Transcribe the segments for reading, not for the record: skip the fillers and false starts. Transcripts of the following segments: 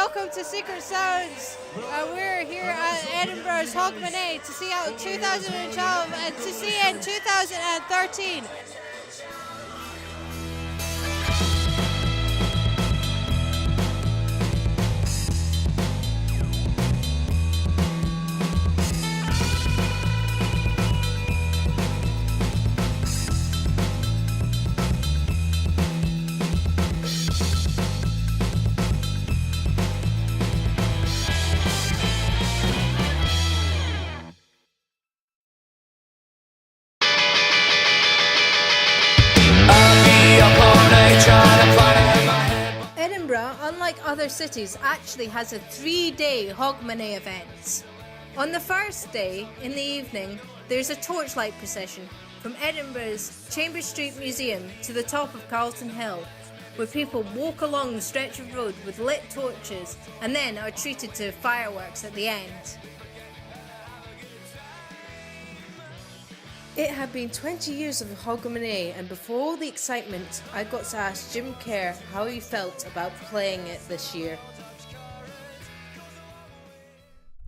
welcome to Secret Sounds. We're here at Edinburgh's Hogmanay to see out 2012 and to see in 2013. Edinburgh, unlike other cities, actually has a 3-day Hogmanay event. On the first day, in the evening, there's a torchlight procession from Edinburgh's Chambers Street Museum to the top of Carlton Hill, where people walk along the stretch of road with lit torches and then are treated to fireworks at the end. It had been 20 years of Hogmanay, and before all the excitement, I got to ask Jim Kerr how he felt about playing it this year.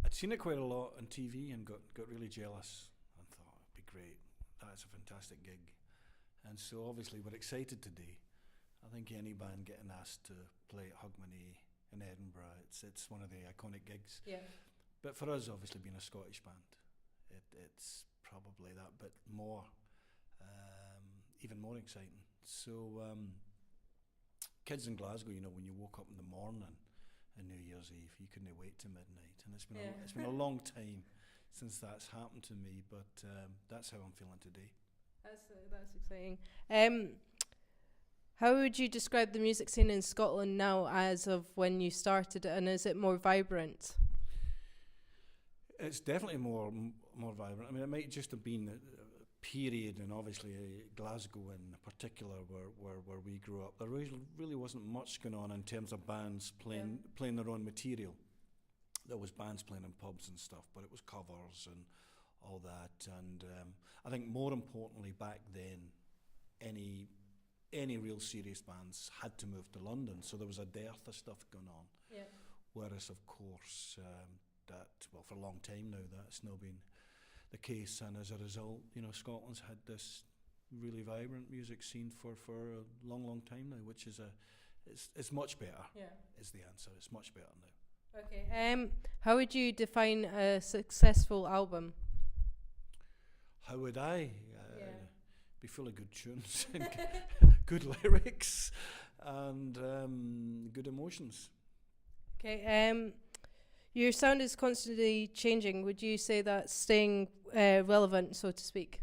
I'd seen it quite a lot on TV and got really jealous and thought it'd be great. That's a fantastic gig. And so obviously we're excited today. I think any band getting asked to play at Hogmanay in Edinburgh, it's one of the iconic gigs. Yeah. But for us, obviously being a Scottish band, it's probably that bit more, even more exciting. So kids in Glasgow, you know, when you woke up in the morning on New Year's Eve, you couldn't wait to midnight, and it's been a long time since that's happened to me, but that's how I'm feeling today. That's exciting. How would you describe the music scene in Scotland now as of when you started it, and is it more vibrant? It's definitely more vibrant. I mean, it might just have been a period, and obviously Glasgow in particular, where we grew up. There really wasn't much going on in terms of bands playing their own material. There was bands playing in pubs and stuff, but it was covers and all that. And I think more importantly, back then, any real serious bands had to move to London, so there was a dearth of stuff going on. Yeah. Whereas, of course, for a long time now, that's not been the case, and as a result, you know, Scotland's had this really vibrant music scene for a long time now, which is it's much better. Yeah, is the answer. It's much better now. Okay. How would you define a successful album? How would I? Be full of good tunes, and good lyrics, and good emotions. Okay. Your sound is constantly changing. Would you say that's staying relevant, so to speak?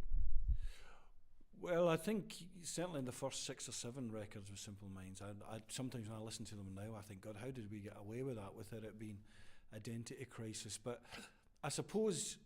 Well, I think certainly in the first 6 or 7 records with Simple Minds, I sometimes when I listen to them now, I think, God, how did we get away with that without it being identity crisis? But I suppose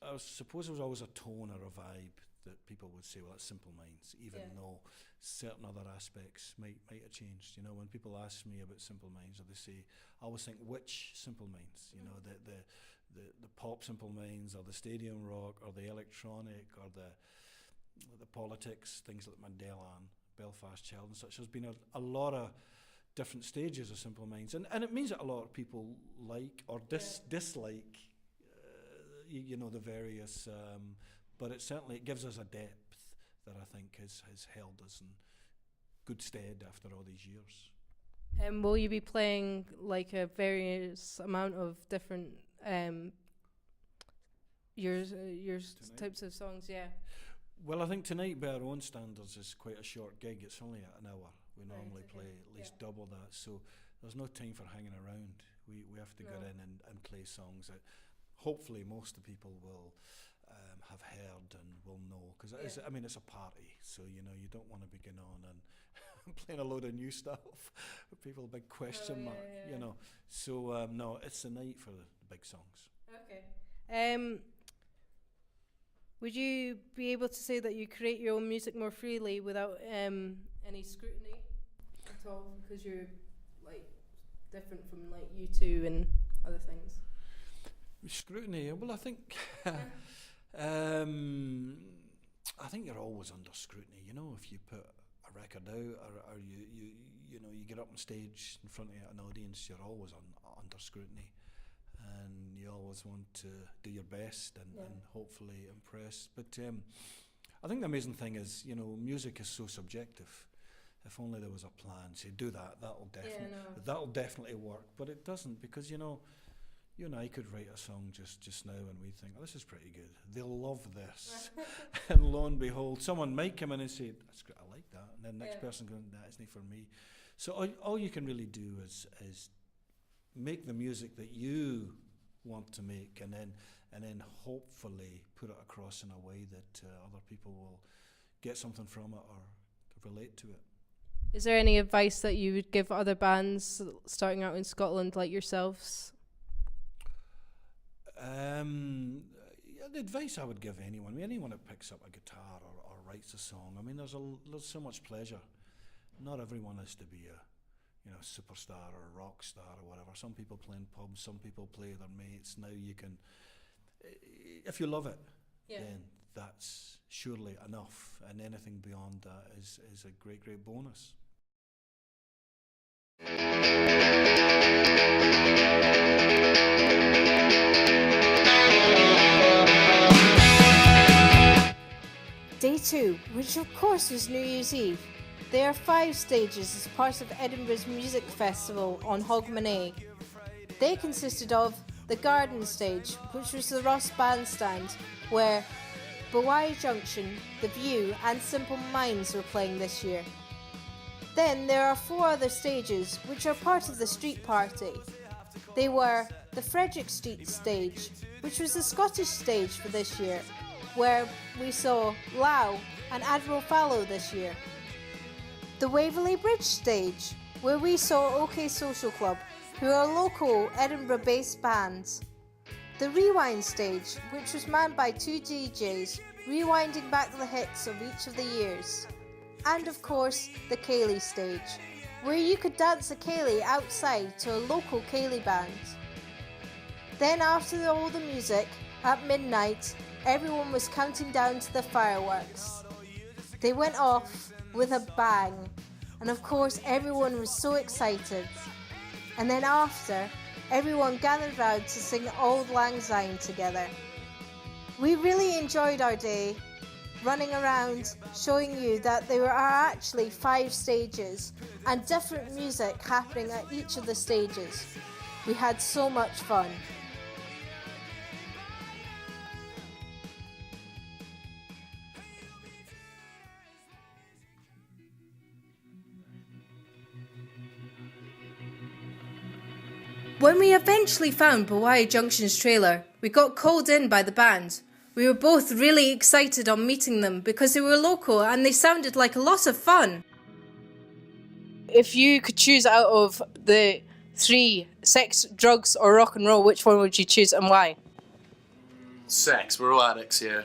there was always a tone or a vibe that people would say, well, that's Simple Minds, even though certain other aspects might have changed. You know, when people ask me about Simple Minds, or they say, I always think, which Simple Minds? You know, the pop Simple Minds, or the stadium rock, or the electronic, or the politics, things like Mandela and Belfast Child and such. There's been a lot of different stages of Simple Minds, and it means that a lot of people like or dislike, you know, the various. But it gives us a depth that I think has held us in good stead after all these years. And will you be playing like a various amount of different your types of songs? Yeah. Well, I think tonight, by our own standards, is quite a short gig. It's only an hour. We normally play at least double that, so there's no time for hanging around. We have to get in and play songs that hopefully most of the people will have heard and will know, because it's a party, so you know you don't want to be going on and playing a load of new stuff. People big question mark, you know. So no, it's the night for the big songs. Okay. Would you be able to say that you create your own music more freely without any scrutiny at all, because you're like different from like U2 and other things? Scrutiny? Well, I think I think you're always under scrutiny. You know, if you put a record out, or you know, you get up on stage in front of an audience, you're always under scrutiny, and you always want to do your best and hopefully impress. But I think the amazing thing is, you know, music is so subjective. If only there was a plan, say do that, that'll definitely work. But it doesn't, because you know, you and I could write a song just now and we think, oh, this is pretty good. They'll love this. And lo and behold, someone might come in and say, that's great, I like that. And then the next person going, that isn't for me. So all you can really do is make the music that you want to make, and then hopefully put it across in a way that other people will get something from it or relate to it. Is there any advice that you would give other bands starting out in Scotland like yourselves? The advice I would give anyone that picks up a guitar or writes a song, I mean, there's so much pleasure. Not everyone is to be a superstar or a rock star or whatever. Some people play in pubs, some people play with their mates. Now you can, if you love it, then that's surely enough, and anything beyond that is a great bonus. Day 2, which of course was New Year's Eve. There are 5 stages as part of Edinburgh's music festival on Hogmanay. They consisted of the Garden stage, which was the Ross bandstand, where Bwani Junction, The View and Simple Minds were playing this year. Then there are 4 other stages which are part of the street party. They were the Frederick Street stage, which was the Scottish stage for this year, where we saw Lau and Admiral Fallow this year. The Waverley Bridge stage, where we saw OK Social Club, who are local Edinburgh-based bands. The Rewind stage, which was manned by 2 DJs, rewinding back the hits of each of the years. And of course, the Ceilidh stage, where you could dance a ceilidh outside to a local ceilidh band. Then after all the music, at midnight, everyone was counting down to the fireworks. They went off with a bang, and of course everyone was so excited. And then after, everyone gathered round to sing Auld Lang Syne together. We really enjoyed our day, running around showing you that there are actually 5 stages and different music happening at each of the stages. We had so much fun. When we eventually found Bwani Junction's trailer, we got called in by the band. We were both really excited on meeting them because they were local and they sounded like a lot of fun. If you could choose out of the 3, sex, drugs or rock and roll, which one would you choose and why? Sex. We're all addicts here.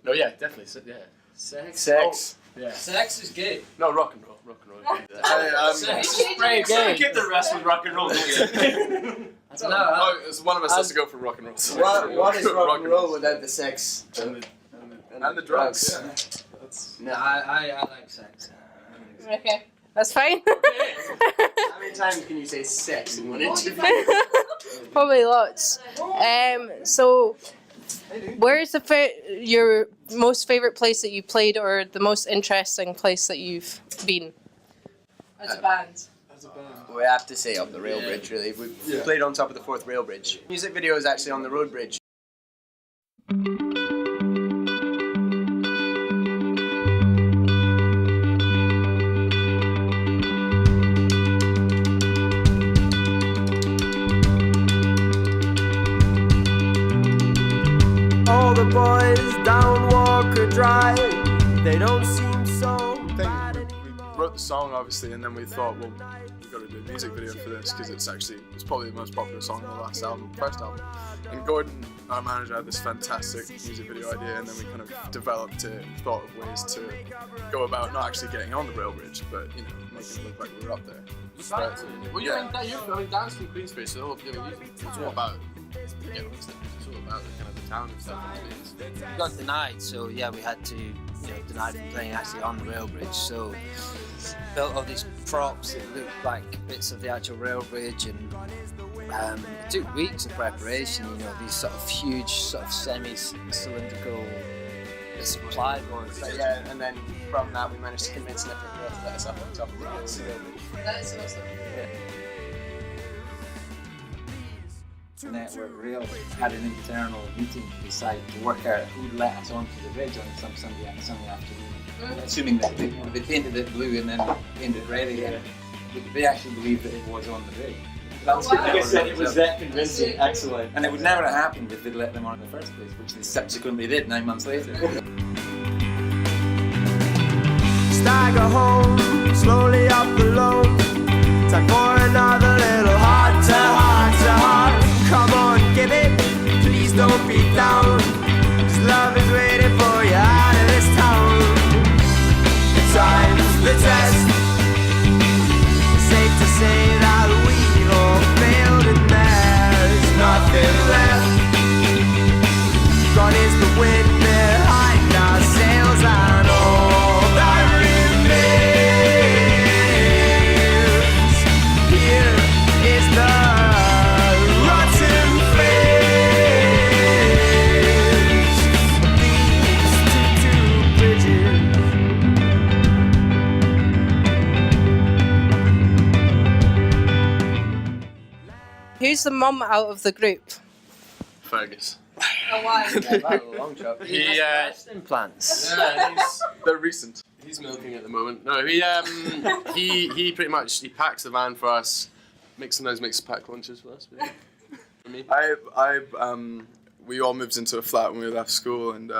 No, yeah, definitely. Yeah. Sex. Oh, Yeah. Sex is gay. No, rock and roll. Rock and roll. Sex is pretty gay. Keep the rest with rock and roll. I don't know. So one of us has to go for rock and roll. So What is rock and roll without the sex and the drugs? Yeah. No, I like sex. Okay, that's fine. How many times can you say sex in one interview? Probably lots. So, where is your most favourite place that you played, or the most interesting place that you've been as a band? We have to say up the rail bridge, really. We played on top of the 4th rail bridge. Music video is actually on the road bridge. All the boys down Walker Drive, they don't seem so bad anymore. We wrote the song, obviously, and then we thought, well, we've got to do a music video for this because it's probably the most popular song on the first album. And Gordon, our manager, had this fantastic music video idea, and then we kind of developed it and thought of ways to go about not actually getting on the rail bridge, but making it look like we were up there. Well, you're in Dance from Queensbridge, so it's all about yeah, it's all about the kind of the town and stuff. We got denied, so yeah, we had to deny from playing actually on the rail bridge. So built all these props that looked like bits of the actual rail bridge, and it took weeks of preparation. These sort of huge, sort of semi-cylindrical supply boards. So, yeah, and then from that we managed to convince Edinburgh Rail to let us up on top of the rail bridge. That is awesome. Network Rail had an internal meeting to decide to work out who'd let us onto the bridge on some Sunday afternoon. Assuming that they painted it blue and then painted it red again. They actually believed that it was on the bridge. That's Like I said, it was that convincing. Excellent. And it would never have happened if they'd let them on in the first place, which they subsequently did 9 months later. Stagger home, slowly up alone. Time for another little heart to heart to heart. Come on, give it, please don't be down. 'Cause love is waiting for you out of this town. The time's the test. It's safe to say that we've all failed and there's nothing left. Gone is the wind behind our sails and all that remains. Here is the rotten flames of these two bridges. Who's the mum out of the group? Fergus. Oh, why? Long shot. He, breast implants. yeah, they're recent. He's milking at the moment. No, he pretty much packs the van for us. Sometimes makes pack lunches for us. For me, we all moved into a flat when we left school, and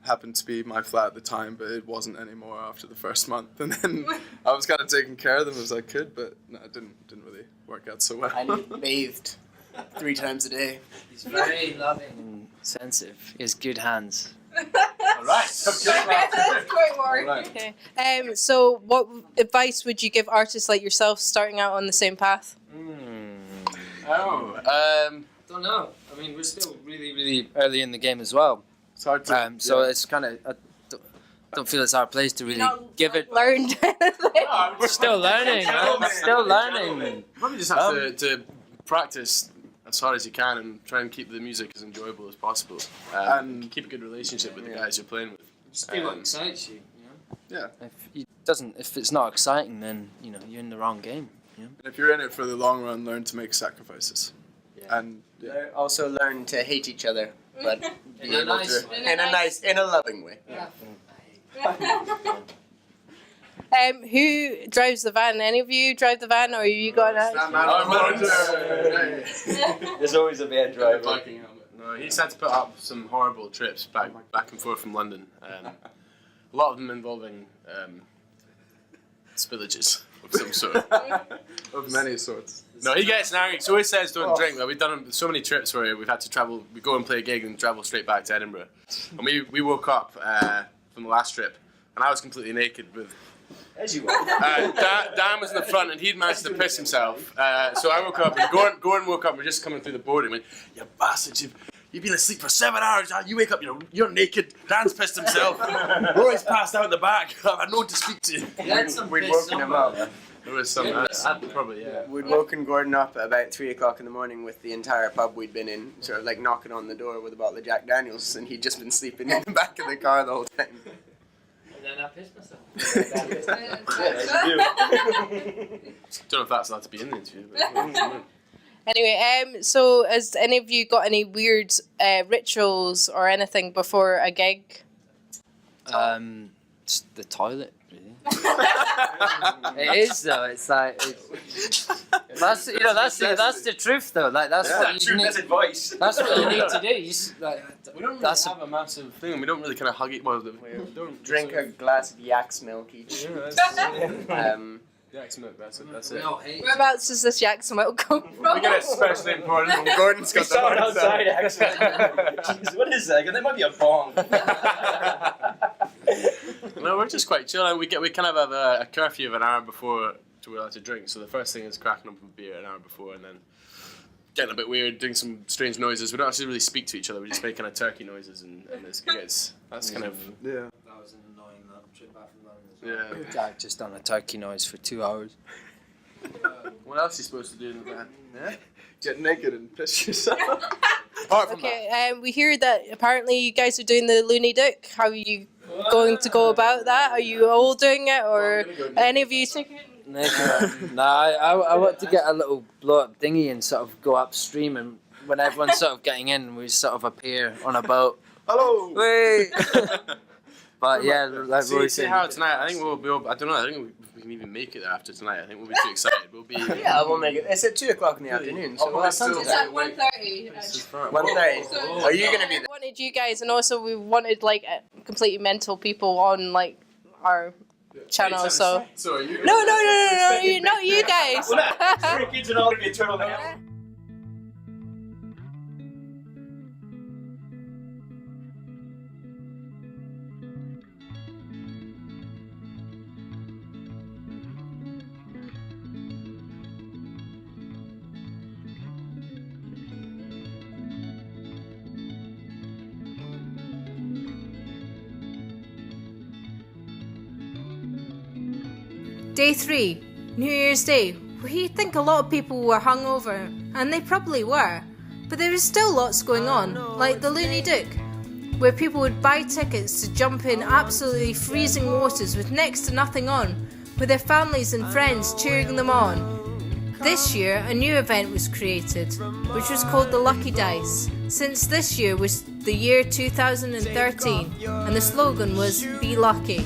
happened to be my flat at the time, but it wasn't anymore after the first month. And then I was kind of taking care of them as I could, but no, it didn't really work out so well. And he bathed 3 times a day. He's very loving and sensitive. He has good hands. All right. That's quite worrying. Okay. So, what advice would you give artists like yourself starting out on the same path? Don't know. I mean, we're still really, really early in the game as well. It's hard to. So it's kind of. I don't feel it's our place to really give it. Learned anything? We're still learning. Man. Still learning. Probably just have to practice as hard as you can and try and keep the music as enjoyable as possible, and keep a good relationship with the guys you're playing with. Just do what excites you. Yeah. If it's not exciting, then you're in the wrong game. And if you're in it for the long run, learn to make sacrifices. Yeah. And Also learn to hate each other, but be In a able nice to way. in a loving way. Yeah. Who drives the van? Any of you drive the van, or you got a? There's always a bad driver. Viking helmet. No, he's had to put up some horrible trips back and forth from London. A lot of them involving spillages of some sort. Of many sorts. No, he gets angry. So he says don't drink. But we've done so many trips where we've had to travel. We go and play a gig and travel straight back to Edinburgh. And we woke up from the last trip, and I was completely naked with. As you are. Dan was in the front and he'd managed to piss himself. So I woke up and Gordon woke up. We're just coming through the board and went, "You bastards! You've been asleep for 7 hours. You wake up, you're naked. Dan's pissed himself. Roy's passed out in the back. I've had no one to speak to." We'd woken him up. There was some. Probably, yeah. We'd woken Gordon up at about 3 o'clock in the morning with the entire pub we'd been in, sort of like knocking on the door with a bottle of Jack Daniels, and he'd just been sleeping in the back of the car the whole time. And then I pissed myself. Don't know if that's allowed to be in the interview. But Anyway, so has any of you got any weird rituals or anything before a gig? Just the toilet, really. It is though. It's like that's the truth though. Like that's what you need. That's advice. That's what you need to do. You just, we don't really have a massive thing. We don't really kind of hug it. Well, we don't Drink a glass of yak's milk each. Yak's milk. That's we it. all hate. Whereabouts does this yak's milk come from? We get it specially imported from Gordon's got Someone the outside, actually. Jeez, what is that? That might be a bong. No, we're just quite chill. We kind of have a curfew of an hour before we're allowed to drink. So the first thing is cracking open a beer an hour before, and then getting a bit weird, doing some strange noises. We don't actually really speak to each other. We just make kind of turkey noises, and that's kind of That was an annoying trip back from London as well. Yeah, just done a turkey noise for 2 hours. What else are you supposed to do in the van? Yeah? Get naked and piss yourself. Okay, we hear that apparently you guys are doing the Looney Duck. How are you going to go about that? Are you all doing it, or any of you taking it? I want to get a little blow-up dinghy and sort of go upstream, and when everyone's sort of getting in, we sort of appear on a boat. Hello! Wait! But yeah, like see, Roy see said, how tonight, I think we'll be, I don't know, I think we can even make it there after tonight. I think we'll be too excited. We'll be... Yeah, we'll make it. It's at 2 o'clock in the afternoon, so we'll have time to It's at 1:30. 1:30. Are you going to be there? We wanted you guys, and also we wanted like completely mental people on like our channel. So So are you? no, not you guys. Three kids and all to be a turtleneck. Day 3, New Year's Day. We think a lot of people were hungover, and they probably were, but there was still lots going on, like the Looney Duck, where people would buy tickets to jump in absolutely freezing waters with next to nothing on, with their families and friends cheering them on. This year, a new event was created, which was called the Lucky Dice, since this year was the year 2013, and the slogan was Be Lucky.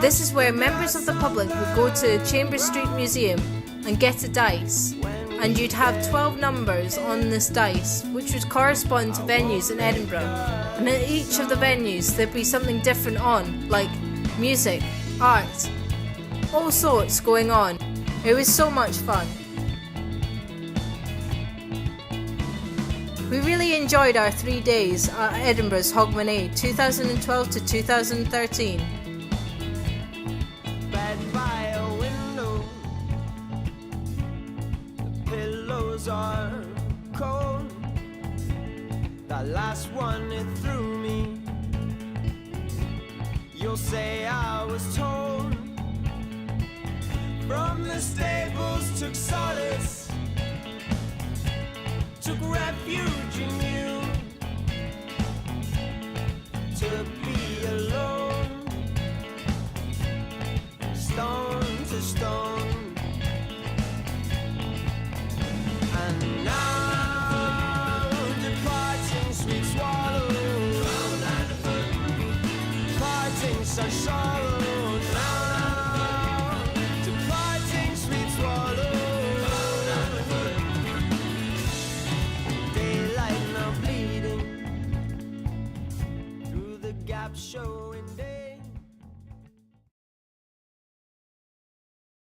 This is where members of the public would go to Chambers Street Museum and get a dice, and you'd have 12 numbers on this dice, which would correspond to venues in Edinburgh, and at each of the venues there'd be something different on, like music, art, all sorts going on. It was so much fun. We really enjoyed our 3 days at Edinburgh's Hogmanay 2012 to 2013. By a window, the pillows are cold. That last one, it threw me. You'll say I was told. From the stables took solace, took refuge in you. To be alone, stone to stone. And now, departing sweet swallow, parting such sorrow. Now, departing sweet swallow, daylight now bleeding through the gap showing day.